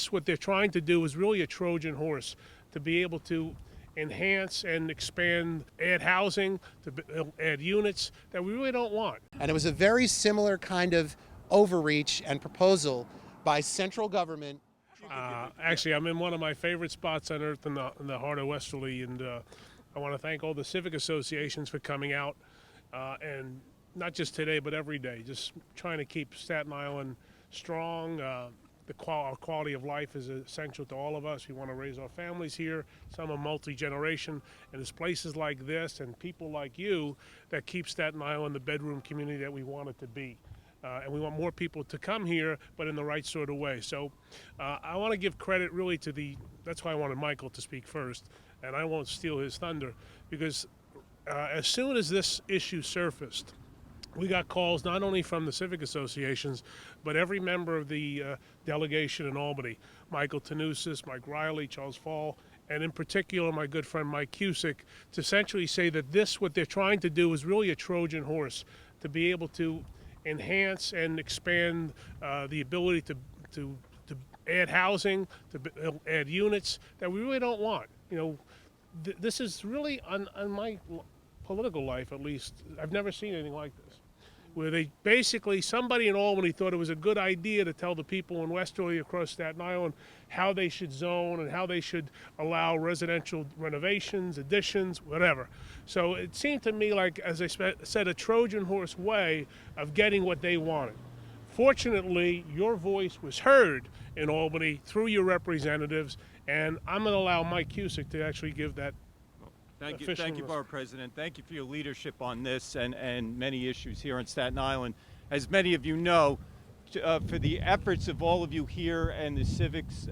this, what they're trying to do is really a Trojan horse to be able to enhance and expand, add housing, to add units that we really don't want. And it was a very similar kind of overreach and proposal by central government. Actually, I'm in one of my favorite spots on earth in the heart of Westerly, and I want to thank all the civic associations for coming out, and not just today, but every day, just trying to keep Staten Island strong. Our quality of life is essential to all of us. We want to raise our families here. Some are multi-generation, and it's places like this and people like you that keep Staten Island the bedroom community that we want it to be. And we want more people to come here, but in the right sort of way. So I want to give credit really to that's why I wanted Michael to speak first, and I won't steal his thunder, because as soon as this issue surfaced, we got calls not only from the civic associations, but every member of the delegation in Albany, Michael Tanusis, Mike Riley, Charles Fall, and in particular my good friend Mike Cusick, to essentially say that what they're trying to do is really a Trojan horse to be able to enhance and expand the ability to add housing, to add units that we really don't want. You know, this is really, on my political life at least, I've never seen anything like this, where somebody in Albany thought it was a good idea to tell the people in Westerly across Staten Island how they should zone and how they should allow residential renovations, additions, whatever. So it seemed to me like, as I said, a Trojan horse way of getting what they wanted. Fortunately, your voice was heard in Albany through your representatives, and I'm going to allow Mike Cusick to actually give that. Thank you, Borough President. Thank you for your leadership on this and many issues here in Staten Island. As many of you know, for the efforts of all of you here and the civics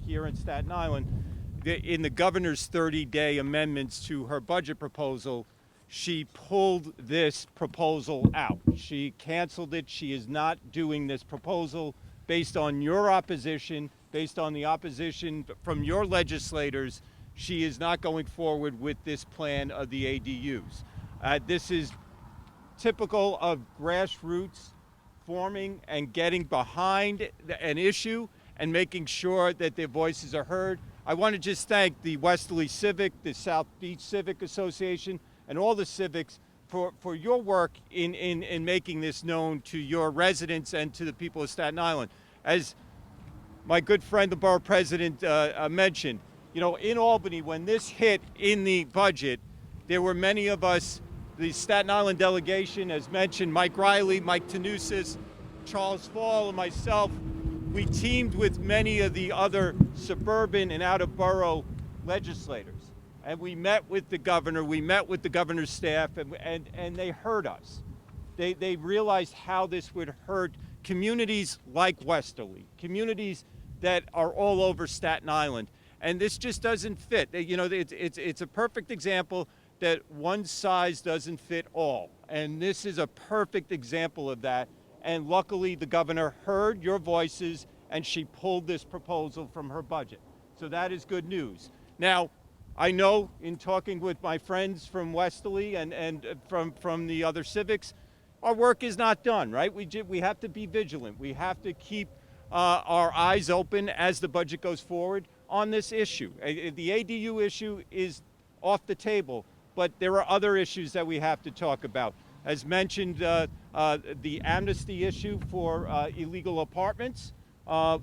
here in Staten Island, in the governor's 30-day amendments to her budget proposal, she pulled this proposal out. She canceled it. She is not doing this proposal based on your opposition, based on the opposition from your legislators. She is not going forward with this plan of the ADUs. This is typical of grassroots forming and getting behind an issue and making sure that their voices are heard. I want to just thank the Westerly Civic, the South Beach Civic Association, and all the civics for your work in making this known to your residents and to the people of Staten Island. As my good friend, the Borough President, mentioned, you know, in Albany, when this hit in the budget, there were many of us, the Staten Island delegation, as mentioned, Mike Riley, Mike Tanusis, Charles Fall, and myself. We teamed with many of the other suburban and out-of-borough legislators. And we met with the governor, we met with the governor's staff, and they heard us. They realized how this would hurt communities like Westerly, communities that are all over Staten Island. And this just doesn't fit. You know, it's a perfect example that one size doesn't fit all. And this is a perfect example of that. And luckily, the governor heard your voices, and she pulled this proposal from her budget. So that is good news. Now, I know in talking with my friends from Westerly and from the other civics, our work is not done, right? We have to be vigilant. We have to keep our eyes open as the budget goes forward on this issue. The ADU issue is off the table, but there are other issues that we have to talk about. As mentioned, the amnesty issue for illegal apartments,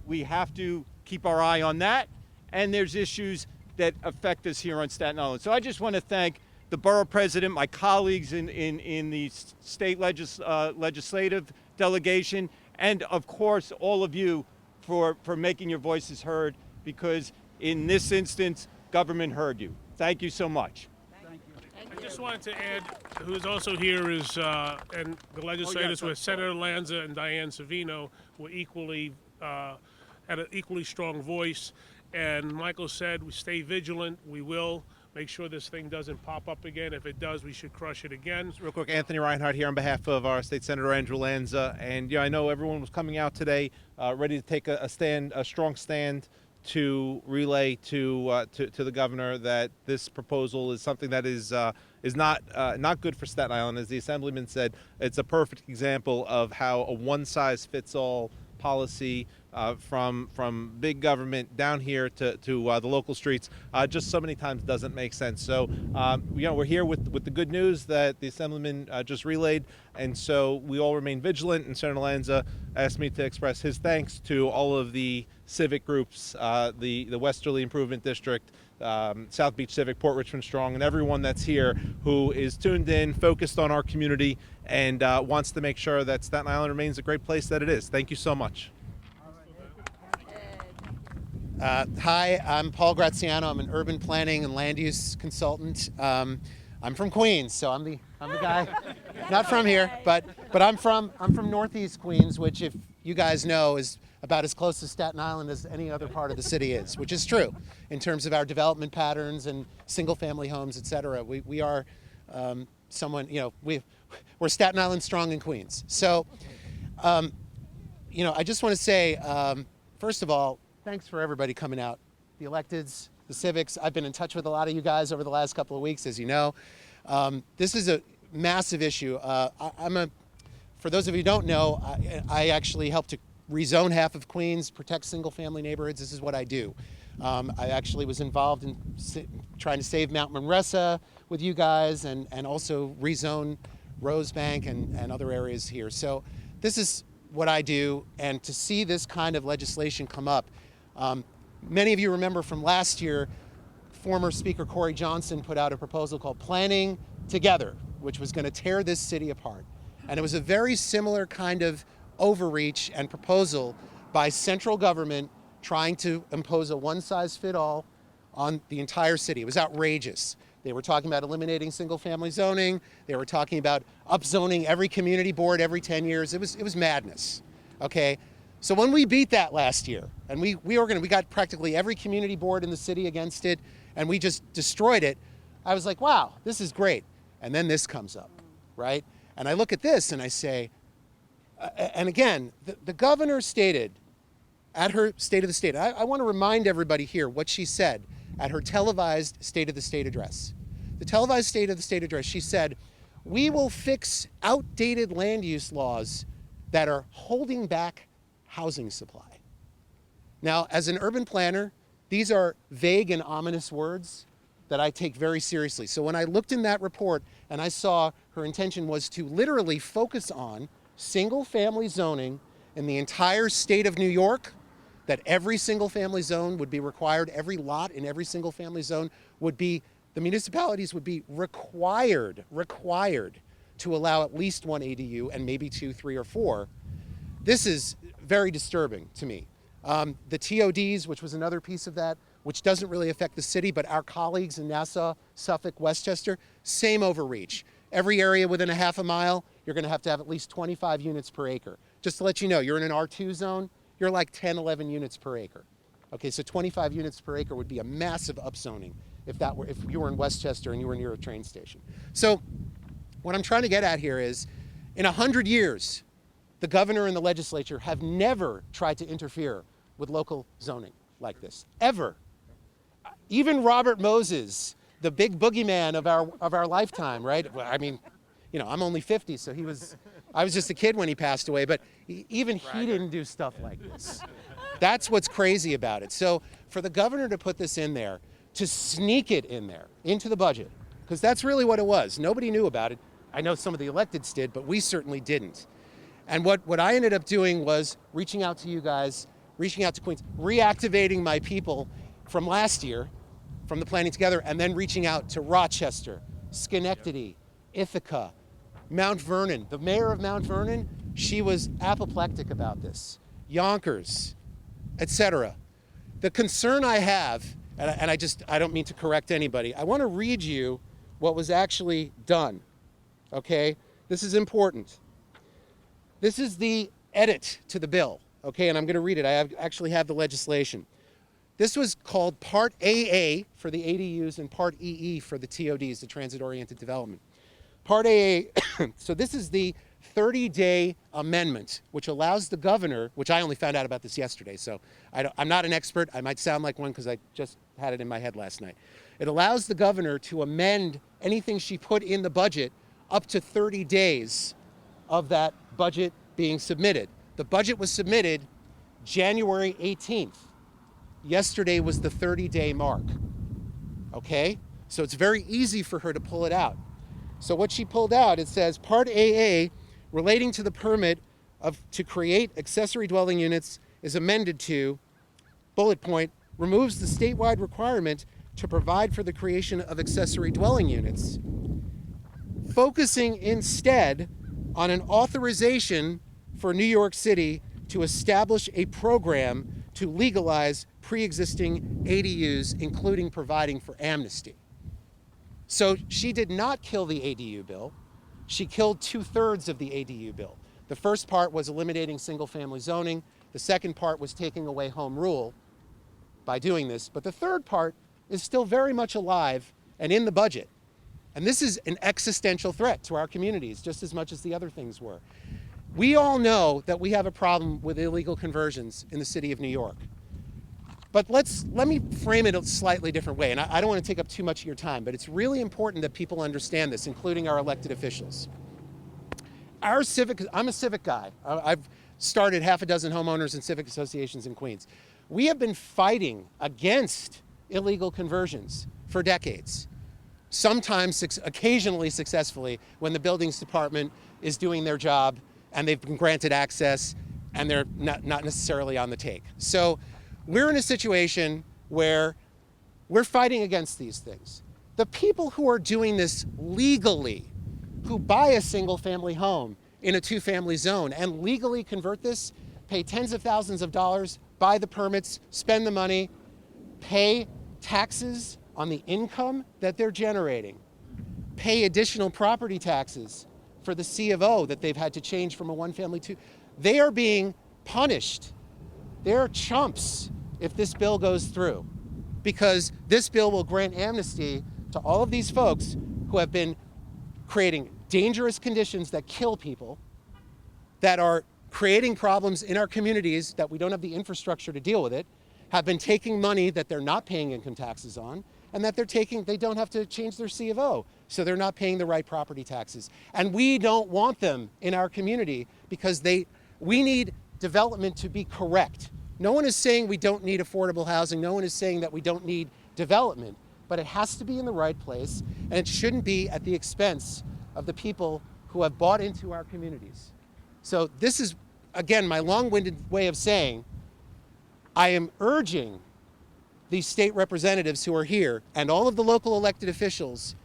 we have to keep our eye on that, and there's issues that affect us here on Staten Island. So I just want to thank the Borough President, my colleagues in the state legislative delegation, and of course all of you for making your voices heard, because in this instance, government heard you. Thank you so much. Thank you. I just wanted to add, who's also here is, and the legislators were Senator Lanza and Diane Savino were equally, had an equally strong voice. And Michael said, we stay vigilant, we will make sure this thing doesn't pop up again. If it does, we should crush it again. Real quick, Anthony Reinhardt here on behalf of our State Senator Andrew Lanza. And I know everyone was coming out today ready to take a strong stand to relay to the governor that this proposal is something that is not good for Staten Island. As the Assemblyman said, it's a perfect example of how a one-size-fits-all policy from big government down here to the local streets just so many times doesn't make sense. So we're here with the good news that the Assemblyman just relayed, and so we all remain vigilant. And Senator Lanza asked me to express his thanks to all of the civic groups, the Westerly Improvement District, South Beach Civic, Port Richmond Strong, and everyone that's here who is tuned in, focused on our community, and wants to make sure that Staten Island remains a great place that it is. Thank you so much. Hi, I'm Paul Graziano. I'm an urban planning and land use consultant. I'm from Queens, so I'm the guy, not from here, but I'm from Northeast Queens, which, if you guys know, is about as close to Staten Island as any other part of the city is, which is true in terms of our development patterns and single-family homes, et cetera. We are we're Staten Island strong in Queens. So, I just want to say, first of all, thanks for everybody coming out, the electeds, the civics. I've been in touch with a lot of you guys over the last couple of weeks, as you know. This is a massive issue. For those of you who don't know, I actually helped to rezone half of Queens, protect single-family neighborhoods. This is what I do. I actually was involved in trying to save Mount Manresa with you guys, and also rezone Rosebank and other areas here. So this is what I do, and to see this kind of legislation come up, many of you remember from last year, former Speaker Corey Johnson put out a proposal called Planning Together, which was going to tear this city apart. And it was a very similar kind of overreach and proposal by central government trying to impose a one-size-fits-all on the entire city. It was outrageous. They were talking about eliminating single-family zoning. They were talking about upzoning every community board every 10 years. It was madness, okay? So when we beat that last year, and we got practically every community board in the city against it, and we just destroyed it, I was like, wow, this is great. And then this comes up, right? And I look at this and I say, and again, the governor stated at her State of the State, I want to remind everybody here what she said at her televised State of the State address. The televised State of the State address, she said, we will fix outdated land use laws that are holding back housing supply. Now, as an urban planner, these are vague and ominous words that I take very seriously. So when I looked in that report and I saw her intention was to literally focus on single-family zoning in the entire state of New York, that every single-family zone would be required, every lot in every single-family zone would be, the municipalities would be required to allow at least one ADU and maybe 2, 3, or 4. This is very disturbing to me. The TODs, which was another piece of that, which doesn't really affect the city, but our colleagues in Nassau, Suffolk, Westchester, same overreach. Every area within a half a mile, you're going to have at least 25 units per acre. Just to let you know, you're in an R2 zone, you're like 10, 11 units per acre. Okay, so 25 units per acre would be a massive upzoning if you were in Westchester and you were near a train station. So what I'm trying to get at here is, in 100 years, the governor and the legislature have never tried to interfere with local zoning like this, ever. Even Robert Moses, the big boogeyman of our lifetime, right? I mean, I'm only 50, so I was just a kid when he passed away, but even he didn't do stuff like this. That's what's crazy about it. So for the governor to put this in there, to sneak it in there, into the budget, because that's really what it was. Nobody knew about it. I know some of the electeds did, but we certainly didn't. And what I ended up doing was reaching out to you guys, reaching out to Queens, reactivating my people from last year, from the Planning Together, and then reaching out to Rochester, Schenectady, Ithaca, Mount Vernon. The mayor of Mount Vernon, she was apoplectic about this. Yonkers, etc. The concern I have, and I don't mean to correct anybody, I want to read you what was actually done, okay? This is important. This is the edit to the bill, okay, and I'm going to read it. I actually have the legislation. This was called Part AA for the ADUs and Part EE for the TODs, the transit-oriented development. Part AA, so this is the 30-day amendment, which allows the governor, which I only found out about this yesterday, so I'm not an expert. I might sound like one because I just had it in my head last night. It allows the governor to amend anything she put in the budget up to 30 days of that budget being submitted. The budget was submitted January 18th. Yesterday was the 30-day mark. Okay? So it's very easy for her to pull it out. So what she pulled out, it says Part AA relating to the permit to create accessory dwelling units is amended to, bullet point, removes the statewide requirement to provide for the creation of accessory dwelling units, focusing instead on an authorization for New York City to establish a program to legalize pre-existing ADUs, including providing for amnesty. So she did not kill the ADU bill. She killed 2/3 of the ADU bill. The first part was eliminating single-family zoning. The second part was taking away home rule by doing this. But the third part is still very much alive and in the budget. And this is an existential threat to our communities, just as much as the other things were. We all know that we have a problem with illegal conversions in the city of New York. But let me frame it a slightly different way, and I don't want to take up too much of your time, but it's really important that people understand this, including our elected officials. I'm a civic guy. I've started half a dozen homeowners and civic associations in Queens. We have been fighting against illegal conversions for decades, sometimes occasionally successfully when the buildings department is doing their job and they've been granted access and they're not necessarily on the take. So we're in a situation where we're fighting against these things. The people who are doing this legally, who buy a single family home in a 2-family zone and legally convert this, pay tens of thousands of dollars, buy the permits, spend the money, pay taxes on the income that they're generating, pay additional property taxes for the C of O that they've had to change from a 1-family to, they are being punished. They're chumps if this bill goes through, because this bill will grant amnesty to all of these folks who have been creating dangerous conditions that kill people, that are creating problems in our communities that we don't have the infrastructure to deal with it, have been taking money that they're not paying income taxes on, and that they don't have to change their C of O, so they're not paying the right property taxes. And we don't want them in our community because we need development to be correct. No one is saying we don't need affordable housing. No one is saying that we don't need development, but it has to be in the right place, and it shouldn't be at the expense of the people who have bought into our communities. So this is, again, my long-winded way of saying, I am urging these state representatives who are here and all of the local elected officials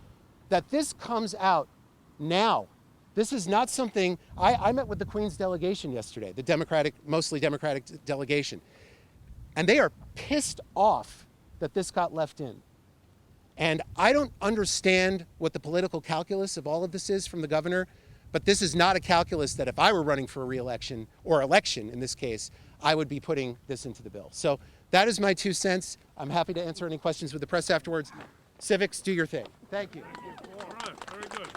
that this comes out now. This is not something, I met with the Queens delegation yesterday, the mostly Democratic delegation, and they are pissed off that this got left in. And I don't understand what the political calculus of all of this is from the governor, but this is not a calculus that if I were running for a re-election, or election in this case, I would be putting this into the bill. So that is my 2 cents. I'm happy to answer any questions with the press afterwards. Civics, do your thing. Thank you. All right, very good.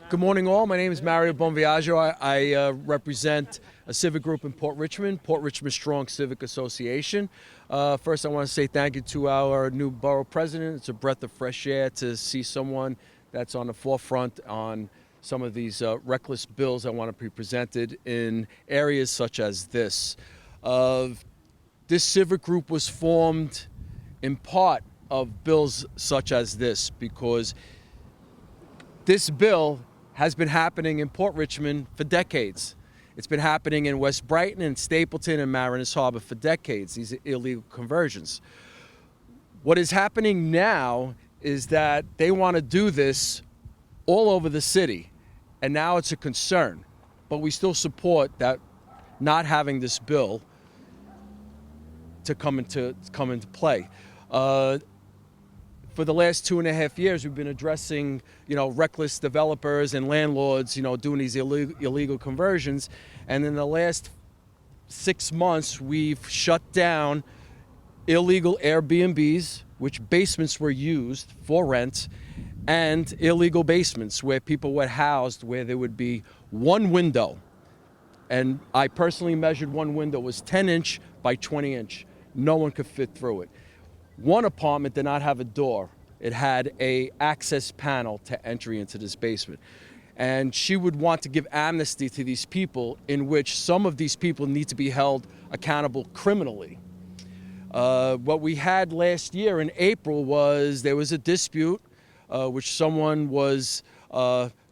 Good morning, all. My name is Mario Bonviaggio. I represent a civic group in Port Richmond Strong Civic Association. First, I want to say thank you to our new borough president. It's a breath of fresh air to see someone that's on the forefront on some of these reckless bills that want to be presented in areas such as this. This civic group was formed in part of bills such as this because this bill has been happening in Port Richmond for decades. It's been happening in West Brighton and Stapleton and Mariners Harbor for decades, these illegal conversions. What is happening now is that they want to do this all over the city, and now it's a concern. But we still support that not having this bill to come into play. For the last 2.5 years, we've been addressing, reckless developers and landlords, doing these illegal conversions. And in the last 6 months, we've shut down illegal Airbnbs, which basements were used for rent, and illegal basements where people were housed, where there would be one window. And I personally measured one window. It was 10-inch by 20-inch. No one could fit through it. One apartment did not have a door. It had an access panel to entry into this basement. And she would want to give amnesty to these people, in which some of these people need to be held accountable criminally. What we had last year in April was there was a dispute which someone was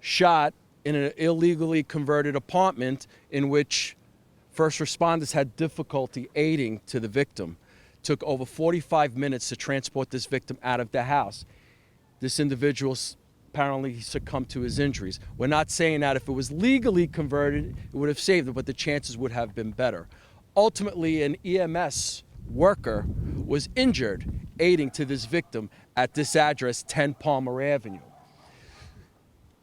shot in an illegally converted apartment, in which first responders had difficulty aiding to the victim. Took over 45 minutes to transport this victim out of the house. This individual apparently succumbed to his injuries. We're not saying that if it was legally converted, it would have saved it, but the chances would have been better. Ultimately, an EMS worker was injured aiding to this victim at this address, 10 Palmer Avenue.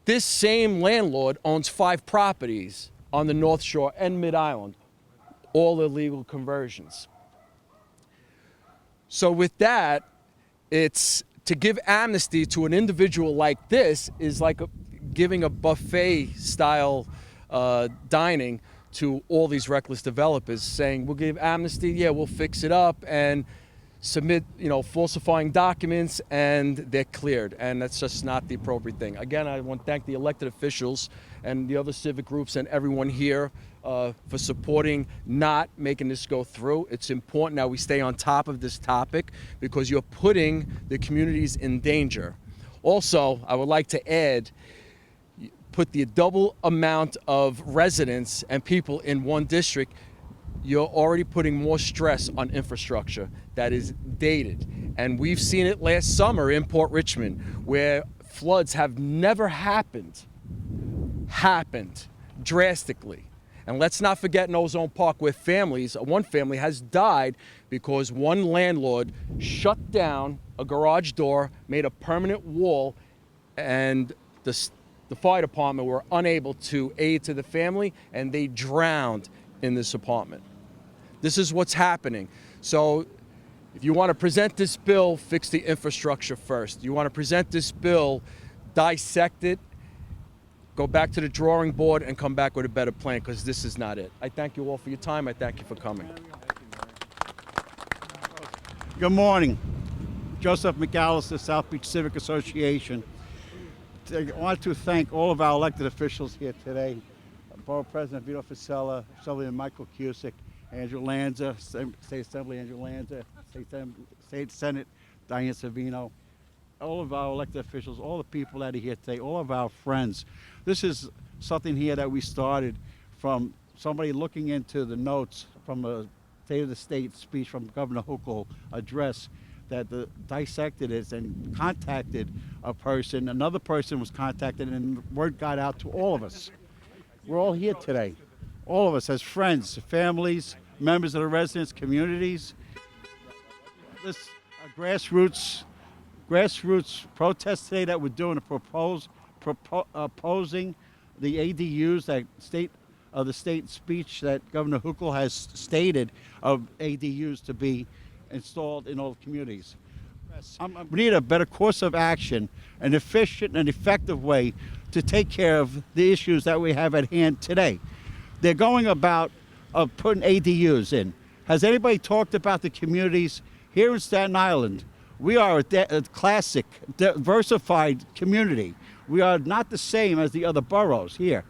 This same landlord owns 5 properties on the North Shore and Mid-Island, all illegal conversions. So with that, it's to give amnesty to an individual like this is like giving a buffet-style dining to all these reckless developers, saying, we'll give amnesty, yeah, we'll fix it up, and submit, falsifying documents, and they're cleared. And that's just not the appropriate thing. Again, I want to thank the elected officials and the other civic groups and everyone here for supporting not making this go through. It's important that we stay on top of this topic because you're putting the communities in danger. Also, I would like to add, put the double amount of residents and people in one district, you're already putting more stress on infrastructure that is dated. And we've seen it last summer in Port Richmond, where floods have never happened drastically. And let's not forget in Ozone Park, where one family has died because one landlord shut down a garage door, made a permanent wall, and the fire department were unable to aid to the family, and they drowned in this apartment. This is what's happening. So if you want to present this bill, fix the infrastructure first. You want to present this bill, dissect it, go back to the drawing board, and come back with a better plan, because this is not it. I thank you all for your time. I thank you for coming. Good morning. Joseph McAllister, South Beach Civic Association. I want to thank all of our elected officials here today. Borough President Vito Fasella, Assemblyman Michael Cusick, Andrew Lanza, State Assembly Andrew Lanza, State Senate Diane Savino, all of our elected officials, all the people that are here today, all of our friends. This is something here that we started from somebody looking into the notes from a State of the State speech from Governor Hochul address that dissected it and contacted a person. Another person was contacted, and word got out to all of us. We're all here today, all of us as friends, families, members of the residents, communities. This grassroots protest today that we're doing, opposing the ADUs, that the state speech that Governor Hochul has stated of ADUs to be installed in all the communities. We need a better course of action, an efficient and effective way to take care of the issues that we have at hand today. They're going about putting ADUs in. Has anybody talked about the communities here in Staten Island? We are a classic, diversified community. We are not the same as the other boroughs here.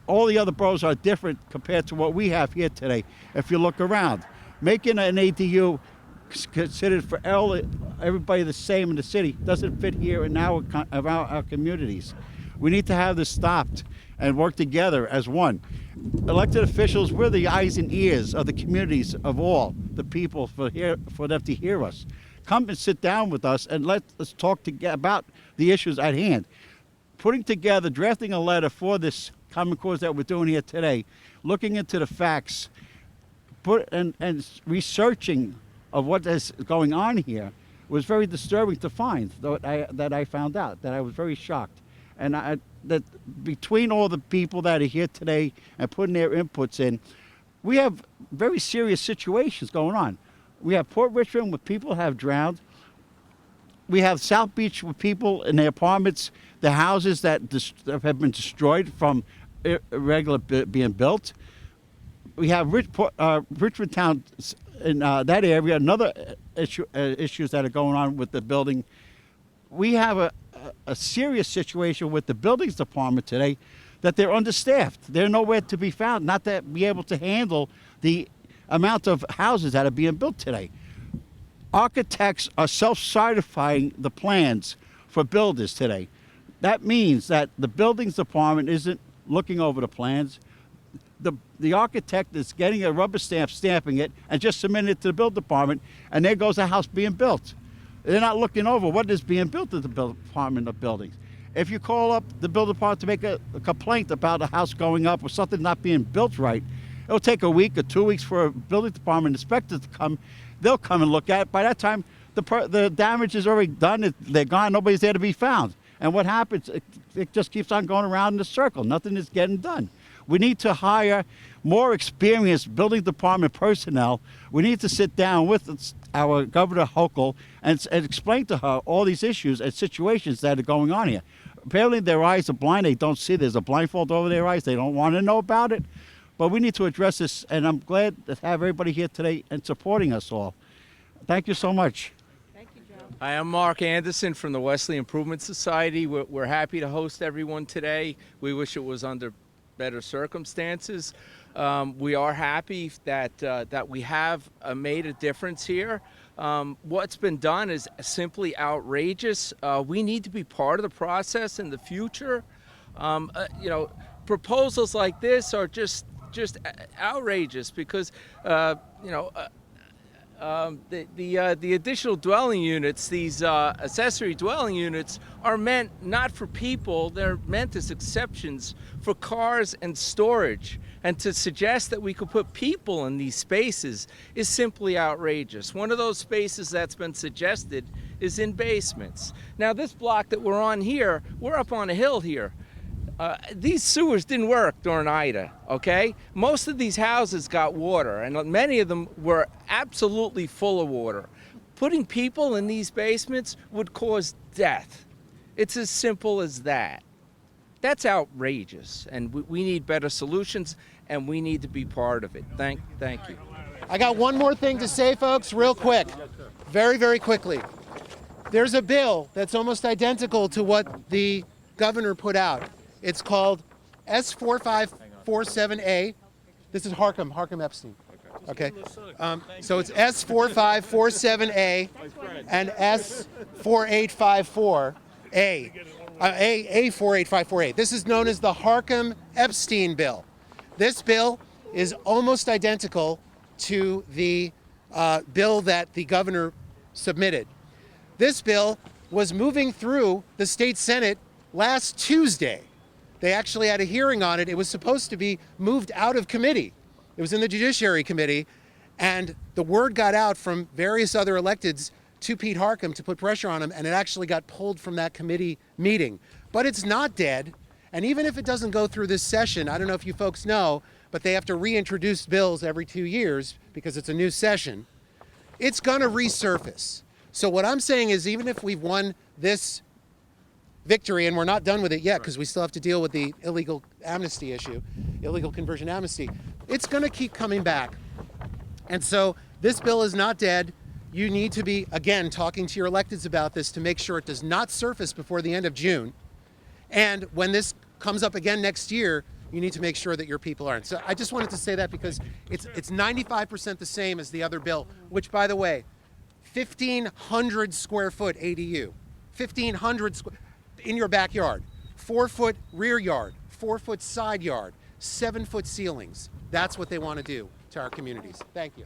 All the other boroughs are different compared to what we have here today. If you look around, making an ADU considered for everybody the same in the city doesn't fit here in our communities. We need to have this stopped and work together as one. Elected officials, we're the eyes and ears of the communities of all the people for them to hear us. Come and sit down with us and let's talk about the issues at hand. Putting together, drafting a letter for this common cause that we're doing here today, looking into the facts, and researching of what is going on here was very disturbing to find. That I found out, that I was very shocked, and that between all the people that are here today and putting their inputs in, we have very serious situations going on. We have Port Richmond where people have drowned. We have South Beach with people in their apartments, the houses that have been destroyed from irregular being built. We have Richmond Town in that area. Another issues that are going on with the building. we have a serious situation with the buildings department today that they're understaffed. They're nowhere to be found, not to be able to handle the amount of houses that are being built today. Architects are self-certifying the plans for builders today. That means that the buildings department isn't looking over the plans. The architect is getting a rubber stamp, stamping it, and just submitting it to the build department, and there goes a house being built. They're not looking over what is being built at the build department of buildings. If you call up the build department to make a complaint about a house going up or something not being built right, it'll take a week or 2 weeks for a building department inspector to come. They'll come and look at it. By that time, the damage is already done. They're gone. Nobody's there to be found. And what happens? It just keeps on going around in a circle. Nothing is getting done. We need to hire more experienced building department personnel. We need to sit down with our Governor Hochul and explain to her all these issues and situations that are going on here. Apparently their eyes are blind. They don't see. There's a blindfold over their eyes. They don't want to know about it. But we need to address this, and I'm glad to have everybody here today and supporting us all. Thank you so much. Hi, I'm Mark Anderson from the Wesley Improvement Society. We're happy to host everyone today. We wish it was under better circumstances. We are happy that we have made a difference here. What's been done is simply outrageous. We need to be part of the process in the future. You know, proposals like this are just outrageous because you know. The additional dwelling units, these accessory dwelling units, are meant not for people. They're meant as exceptions for cars and storage. And to suggest that we could put people in these spaces is simply outrageous. One of those spaces that's been suggested is in basements. Now, this block that we're on here, we're up on a hill here. These sewers didn't work during Ida, okay? Most of these houses got water, and many of them were absolutely full of water. Putting people in these basements would cause death. It's as simple as that. That's outrageous, and we need better solutions, and we need to be part of it. Thank you. I got one more thing to say, folks, real quick. Very, very quickly. There's a bill that's almost identical to what the governor put out. It's called S4547A. This is Harckham Epstein. Okay. So it's S4547A and S4854A. A4854A. This is known as the Harckham Epstein bill. This bill is almost identical to the bill that the governor submitted. This bill was moving through the state Senate last Tuesday. They actually had a hearing on it. It was supposed to be moved out of committee. It was in the Judiciary Committee, and the word got out from various other electeds to Pete Harckham to put pressure on him, and it actually got pulled from that committee meeting. But it's not dead, and even if it doesn't go through this session, I don't know if you folks know, but they have to reintroduce bills every 2 years because it's a new session. It's gonna resurface. So what I'm saying is, even if we've won this victory, and we're not done with it yet because we still have to deal with the illegal amnesty issue, illegal conversion amnesty, it's going to keep coming back. And so this bill is not dead. You need to be, again, talking to your electeds about this to make sure it does not surface before the end of June. And when this comes up again next year, you need to make sure that your people aren't. So I just wanted to say that because it's 95% the same as the other bill, which, by the way, 1,500 square foot ADU, 1,500 square in your backyard, 4-foot rear yard, 4-foot side yard, 7-foot ceilings. That's what they want to do to our communities. Thank you.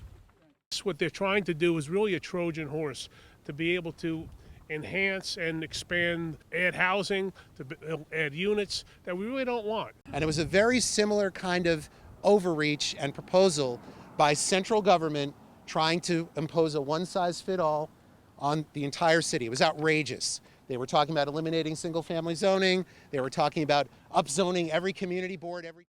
What they're trying to do is really a Trojan horse to be able to enhance and expand, add housing, to add units that we really don't want. And it was a very similar kind of overreach and proposal by central government trying to impose a one-size-fits-all on the entire city. It was outrageous. They were talking about eliminating single-family zoning. They were talking about upzoning every community board, every